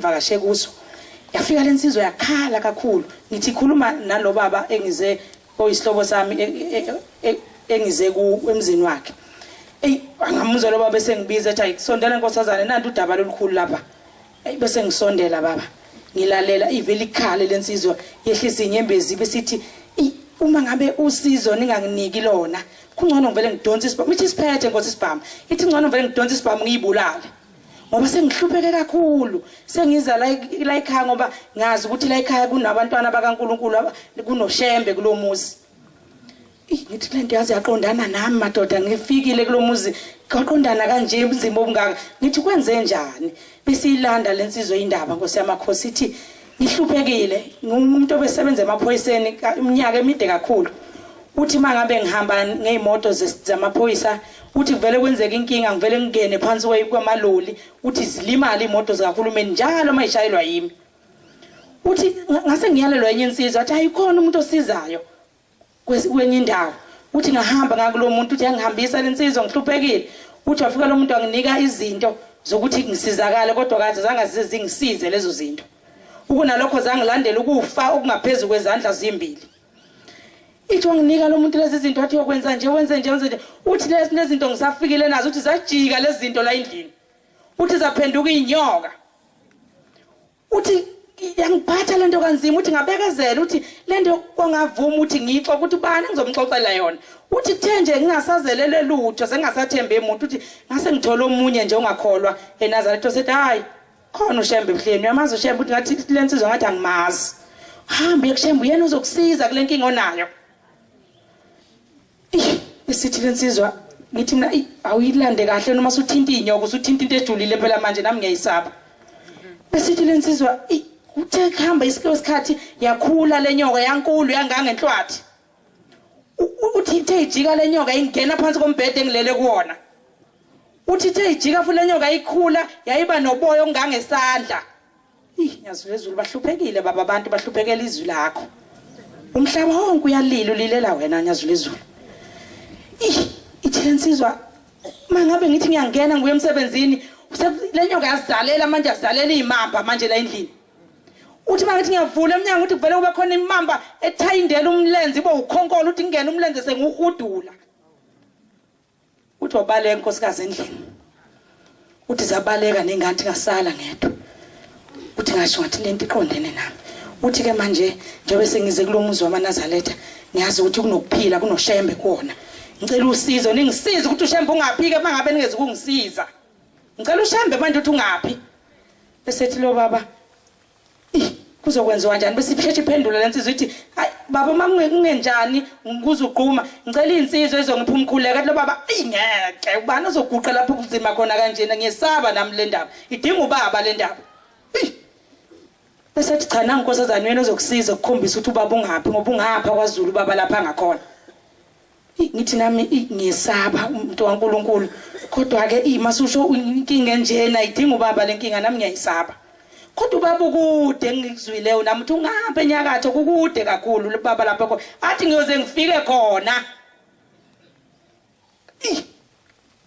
vakashe kuso yafika lensizwe yakhala kakhulu ngithi khuluma nalo baba engize oyisihlobo sami engize ku emzini wakhe angamuzwa lo baba bese ngibiza ethi ayisondela nkosazana nanti udaba lolukhulu lapha bese ngisondela baba ngilalela iveli ikhale lensizwe yehlisa inyembezi besithi uma ngabe usizo ninganginiki lona kungcono ngivele ngidonsa isibhamu ithi siphethe nkosi isibhamu ithi ngcono ngivele ngidonsa isibhamu ngiyibulale ngoba sengihlupheke kakhulu sengiza la ekhaya ngoba ngazi ukuthi la ekhaya kunabantwana bakaNkuluNkulu kunoshembe kulomuzi ngithi lento yazi yaqondana nami madoda ngifikile kulomuzi kwaqondana kanje ubuzima obungaka ngithi kwenze njani bese ilanda lensizwe indaba nkosi yamakhosi ithi ngihluphekile ngumuntu obesebenza emaphoyiseni iminyaka emide kakhulu uthi mangabe ngihamba ngeimoto zamaphoyisa uthi kuvele kwenzeka inkinga ngivele ngene phansi kwamaloli uthi zilimala imoto zikahulumeni njalo mayishayelwa yimi uthi ngase ngiyalelwa enye insizwa athi ayikhona umuntu osizayo kwenye indawo uthi ngahamba ngakulo muntu uthi angihambisa lensizwa ngihluphekile uthi wafika lo muntu anginika izinto zokuthi ngisizakale kodwa kaze zangazize zingisize lezo zinto ukunalokho zangilandela ukufa okungaphezulu kwezandla zimbili ithi wanginika lo muntu lezi zinto athi yokwenza nje wenze nje uthi lezi zinto ngisafikile nazo uthi zajika lezi zinto la endlini uthi zaphenduka inyoka uthi yangiphatha lento kanzima uthi ngabekezela uthi lento kwangavuma uthi ngixoxe ukuthi bani ngizomxoxela yona uthi kuthe nje ngingasazelele lutho sengasathembe umuntu uthi ngase ngithola omunye nje ongakholwa eNazaretha osethi hayi khona uShembe ebuhleni uyamazi uShembe uthi ngathi lensizwa ngathi angimazi hamba ekusHembe uyena uzokusiza kule nkinga onayo isithi lensizwa ngithi mina awuyilande kahle noma usuthinta inyoka usuthinta into ejulile phela manje nami ngiyayisaba besithi lensizwa uthe khamba isikhathi yakhula lenyoka yankulu yangangenhlwathi uthi ithe ijika lenyoka ingena phansi kombhede engilele kuwona uthi ithe ijika futhi lenyoka ikhula yayiba noboya ongangesandla nyazulu ezulu bahluphekile baba abantu bahluphekela izwi lakho umhlaba wonke uyalila ulilela wena nyazulu ezulu ithi lensizwa mangabe ngithi ngiyangena nguye emsebenzini lenyoka yazalela manje yazalela imamba manje la endlini uthi mangithi ngiyavula eminyango uthi kuvele kube khona imamba ethayindela umlenze ibe ukhonkolo uthi ngene umlenze senguhudula uthi wabaleka inkosikazi endlini uthi zabaleka nengathi ngasala ngedwa uthi ngasho ngathi lento iqondene nami uthi ke manje njengoba sengize kulomuzi wamaNazaretha ngiyazi ukuthi kunokuphila kunoshembe kuona ngicela usizo ningisize ukuthi uShembe ungaphike mangabe ningezi ukungisiza ngicela uShembe manje uthi ungaphi bese ethi lo baba kuzokwenziwa kanjani bese ipheshe iphendula lensizwe ithi hayi baba mangenjani ngikuzuqhuma ngicela insizwe ezongipha umkhuleko athi lo baba ngeke ubani ozoguqa lapho kuzima khona kanjena ngiyesaba nami le ndaba idinga ubaba le ndaba bese ethi cha nangu nkosazana wena ozokusiza ukukhombisa ukuthi ubaba ungaphi ngoba ungapha kwaZulu baba lapha angakhona ngithi nami ngiyesaba umuntu waNkuluNkulu kodwa ke masusho inkinga enjena idinga ubaba lenkinga nami ngiyayisaba kodwa ubaba ukude ngikuzwileyo nami uthi ungaphe enyakatho kukude kakhulu baba lapha athi ngiyoze ngifike khona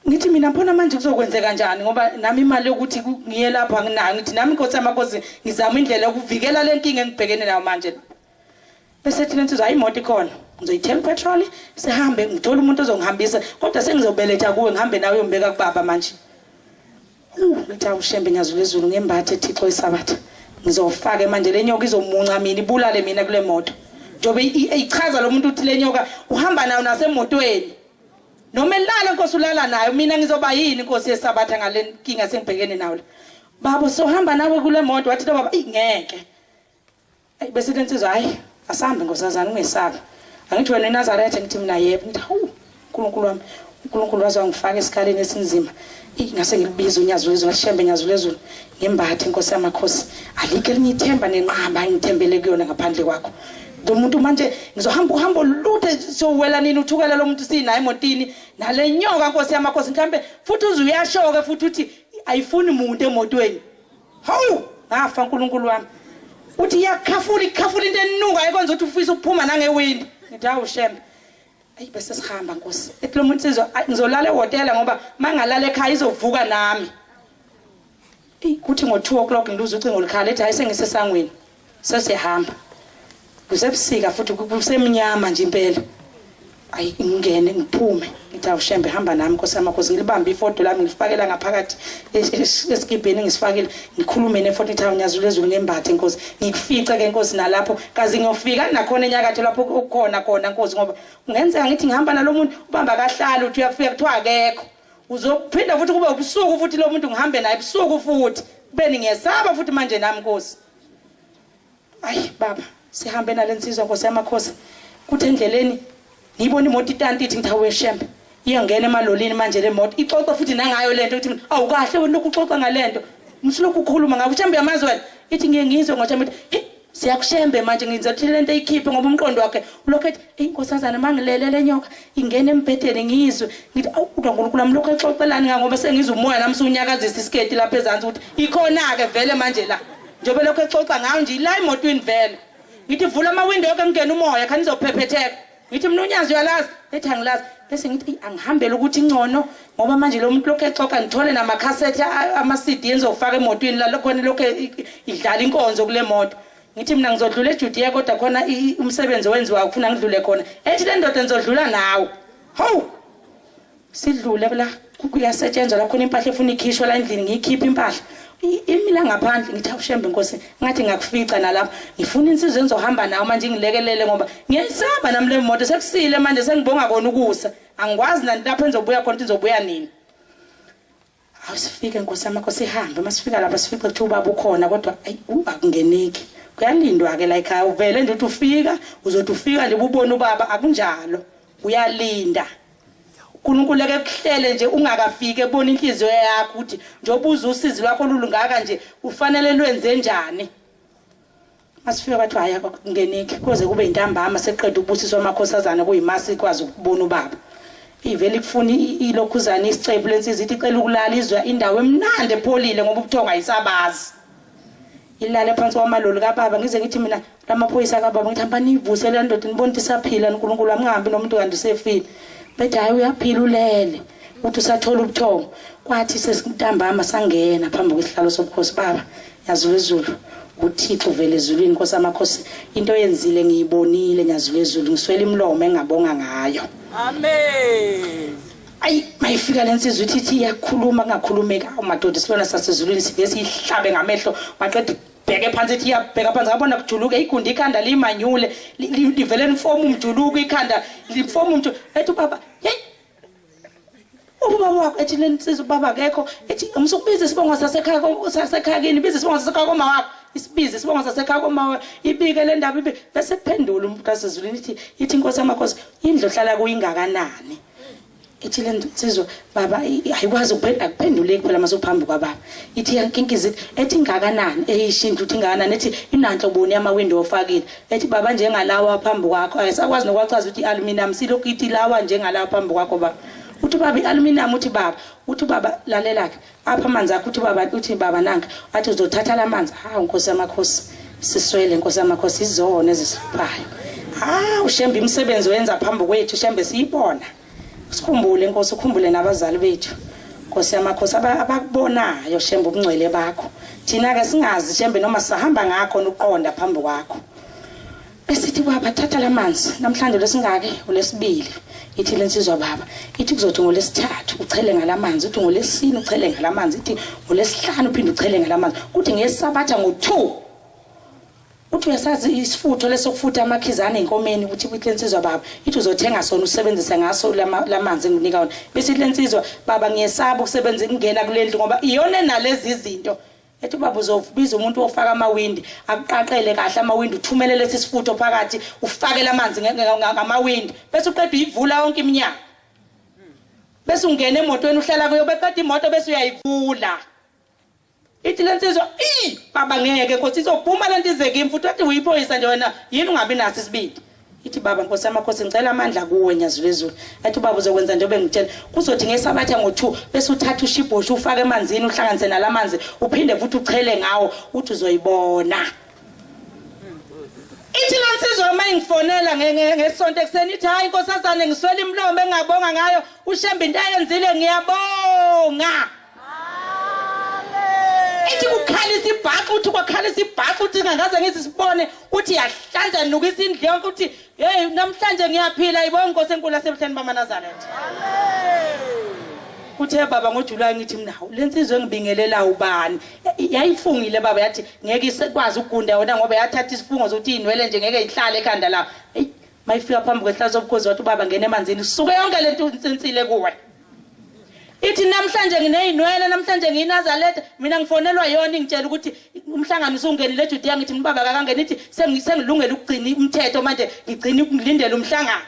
ngithi mina phona manje kuzokwenzeka kanjani ngoba nami imali yokuthi ngiye lapha nginayo ngithi nami inkosi yamakhosi ngizama indlela yokuvikela lenkinga engibhekene nayo manje bese ethi lensizwa imoto ikhona ngizoyithela petrol sihambe ngithola umuntu ozongihambisa kodwa sengizobeletha kuwe ngihambe nawe uyombeka kubaba manje ngithi awuShembe nyazulu ezulu ngembathe Thixo isabatha ngizofaka manje lenyoka izomunca mina ibulale mina kule moto njobe ichaza lo muntu uthi lenyoka uhamba nayo nasemotweni noma elala inkosi ulala nayo mina ngizoba yini inkosi yesabatha ngale nkinga sengibhekene nayo baba sohamba nawe kule moto wathi lo baba ngeke bese lensizwa hayi asambe nkosazana ungesaba angithi wena eNazaretha ngithi mina yebo ngithi hawu uNkulunkulu wami uNkulunkulu wazangifaka esikhaleni esinzima ngase ngilibiza unyazulu ezulu ngaShembe nyazulu ezulu ngembathe inkosi yamakhosi alike linyithemba nenqaba ngithembele kuyona ngaphandle kwakho lo muntu manje ngizohamba uhambo olude sowela nini uthukela lo muntu sinaye emotini nale nyoka inkosi yamakhosi mhlambe futhi uzuyashoke futhi uthi ayifuni umuntu emotweni hawu ngafa uNkulunkulu wami uthi ikhafula into enuka ayikwenza ukuthi ufisa ukuphuma nangewindi ngithi hawu Shembe bese sihamba nkosi ethi lo muntu sizwa ngizolala ehotela ngoba mangalala ekhaya izovuka nami kuthi ngo2 o'clock ngiluza ucingo likhala ethi hayi sengisesangweni sesihamba kusebusika futhi kusemnyama nje impela ayi ngingene ngiphume ngithi awushembe hamba nami nkosi ngilibambe ifoto lami ngifakela ngaphakathi esikibheni ngisifakile ngikhulume nefoto ithi awunyazulezulu ngembathe nkosi ngikufica ke nkosi nalapho kazi ngiyofika nakhona enyakatho lapho ukukhona khona nkosi ngoba ungenzeka ngithi ngihamba nalomuntu ubamba kahlala uthi uyafika kuthiwa akekho uzophinda futhi kube ubusuku futhi lo muntu ngihambe naye ebusuku futhi beni ngiyesaba futhi manje nami nkosi ayi baba sihambe nalensizwa nkosi yamakhosi kuthi endleleni ngibona imoto itanti ithi ngithawe shembe iyangena emalolini manje le moto ixoxa futhi nangayo lento ukuthi awukahle wena lokhu uxoxa ngalento ngisiloku ukhuluma ngabe ushembe yamazwe wena ithi ngiyengizwe ngoshembe siyakushembe manje ngizothi lento ikhiphe ngoba umqondo wakhe ulokhethi inkosazana mangilele lenyoka ingene embhedeni ngizwe ngithi awudwa ngonkulunkulu lokho exoxelani ngoba sengiza umoya nami sunyakazisa isiketi lapha ezantsi ukuthi ikhona ke vele manje la njobe lokho exoxa ngayo nje la emotweni vele ngithi vula ama window yonke ngene umoya khani izophephetheka ngithi mina unyazi uyalazi ethi angilazi bese ngithi angihambele ukuthi ingcono ngoba manje lo muntu lokho exoxa ngithole nama cassette ama CD enzofaka emotweni la khona lokho idlala inkonzo kule moto ngithi mina ngizodlula eJudiya kodwa khona umsebenzi owenziwa ukufuna ngidlule khona ethi le ndoda ngizodlula nawe ho sidlule la kuyasetshenzwa la khona impahla efuna ikhishwa la endlini ngiyikhipha impahla imila ngaphandle ngithi awushembe nkosi ngathi ngakufica nalapha ngifuna insizwe enzohamba nawe manje ngilekelele ngoba ngiyayisaba nami le moto sekusile manje sengibonga kona ukusa angikwazi nani lapho enzobuya khona izobuya nini awusifike nkosi yamakhosi ihambe masifika lapha sifice ukuthi ubaba ukhona kodwa ayi akungeneki kuyalindwa ke la ekhaya uvele nje uthi ufika uzothi ufika nje ubone ubaba akunjalo uyalinda uNkulunkulu ke kuhlele nje ungakafike ebona inhliziyo yakho ukuthi njoba uzusizi lwakho lulungaka nje ufanele lwenze njani masifika bathi haya kungeniki koze kube intambama seqeda ubusiswa amakhosazana kuyimasi ikwazi ukubona ubaba ivele kufuna ilokhuzana isicephu lensizi ithi icela ukulala izwa indawo emnandi epholile ngoba ubuthonga ayisabazi ilale phansi kwamaloli kababa ngize ngithi mina lamaphoyisa kababa ngithi hamba nivuse le ndoda nibona ukuthi isaphila uNkulunkulu amngahambi nomuntu kanti usefile bethu hayi uyaphila ulele uthi usathola ubuthongo kwathi sesintambama sangena phambi kwesihlalo sobukhosi baba yazulezulu uThixo vele ezulwini Nkosi amakhosi into yenzile ngiyibonile nyazulezulu ngiswela imlomo engabonga ngayo amen ayi mayifika lensizwe ithi iyakhuluma ngakhulumeka umadoda sibona sasezulwini sibe sihlabe ngamehlo waqeda bheke phansi ithi iyabheka phansi ngabona kujuluka igunda ikhanda limanyule livele nifomu umjuluko ikhanda lifomu umuntu ethi baba hey ubaba wakho ethi lensizwe baba akekho ethi umsukubiza isibongo sasekhaya kini biza isibongo sasekhaya koma wakho isibize isibongo sasekhaya koma ibike le ndaba ibe bese phendula umuntu kasezulwini ithi Nkosi amakhosi indlu hlala kuyingakanani ithi lensizwe baba ayikwazi ukuphendula kuphela masophambi kwababa ithi yankinkizi ethi ingakanani eyishindlu uthi ingakanani ethi inanhlo boni ama window ofakile ethi baba njengalawa phambi kwakho ayisakwazi nokwachaza ukuthi aluminium silokhu ithi lawa njengalawa phambi kwakho baba uthi baba aluminium uthi baba lalela ke apha amanzi akho uthi baba nanga athi uzothatha lamanzi Nkosi amakhosi siswele Nkosi amakhosi izona ezisiphayo ushembe imisebenzi wenza phambi kwethu shembe siyibona sikhumbule Nkosi ukhumbule nabazali bethu Nkosi yamakhosi abakubonayo shembe ubungcwele bakho thina ke singazi shembe noma sahamba ngakho uqonda phambi kwakho besithi baba thatha lamanzi namhlanje lesingake ulesibili ithi lensizwa baba ithi kuzothi ngolesithathu uchele ngalamanzi uthi ngolesine uchele ngalamanzi ithi ngolesihlanu uphinde uchele ngalamanzi kuthi ngesabatha ngo2 uthi uyasazi isifutho lesokufutha amakhizana enkomeni ukuthi lensizwa baba ithi uzothenga sona usebenzise ngaso lamanzi enginika wona bese lensizwa baba ngiyesaba ukusebenza ngingena kulendlu ngoba iyona nalezi izinto ethi baba uzobiza umuntu ofaka amawindi akuqaqele kahle amawindi uthumele lesi sifutho phakathi ufake lamanzi ngamawindi bese uqeda uyivula yonke iminyango bese ungena emotweni uhlala kuyo beqeda imoto bese uyayivula ithi lensizwa baba ngeke Nkosi izophuma lento izeke imfutho athi uyiphoyisa nje wena yini ungabi naso isibindi ithi baba Nkosi amakhosi ngicela amandla kuwe nyazulezulu athi baba uzokwenza njengoba ngitshela kuzothi ngesabatha ngo2 bese uthatha ushibhosho ufake emanzini uhlanganise nalamanzi uphinde futhi uchele ngawo uthi uzoyibona ithi lensizwa mayingifonela ngesonto ekseni ithi hayi Nkosazane ngiswela imlomo engabonga ngayo ushembe into ayenzile ngiyabonga amen Ithi kukhalisa ibhaqa uthi kwakhalisa ibhaqa uthi ngangaze ngithi sibone uthi yahlanza nukisa indlu yonke uthi hey namhlanje ngiyaphila ibona inkosi enkulu yasebuhleni bamaNazaretha. Kuthe baba ngoJuly ngithi mina lensizwe engibingelela ubani yayifungile baba yathi ngeke isekwazi ukugunda wona ngoba yathatha isifungo sokuthi inwele nje ngeke ihlale ekhanda la mayifika phambi kwehlazo obukhozi wathi ubaba ngene emanzini suke yonke lento insinsile kuwe. Ithi namhlanje ngineyinwele namhlanje ngiyinazaletha mina ngifonelwa yona ingitshela ukuthi umhlangano usungenile eJudiya ngithi mbaba akangena ithi sengilungela ukugcina umthetho manje ngigcina ukulindela umhlangano.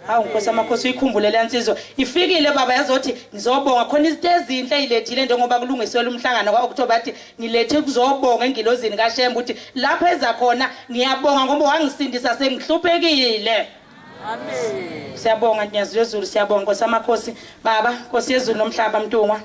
Hawu Nkosi amakhosi uyikhumbule lensizwe ifikile baba yazothi ngizobonga khona izinto ezinhle eyilethile njengoba kulungiselwe umhlangano kaOctober athi nilethe kuzobonga engilozini kaShembe ukuthi lapho eza khona ngiyabonga ngoba wangisindisa sengihluphekile. Amen. Siyabonga Nyazi yezulu siyabonga Nkosi amakhosi baba Nkosi yezulu nomhlaba Mntungwa.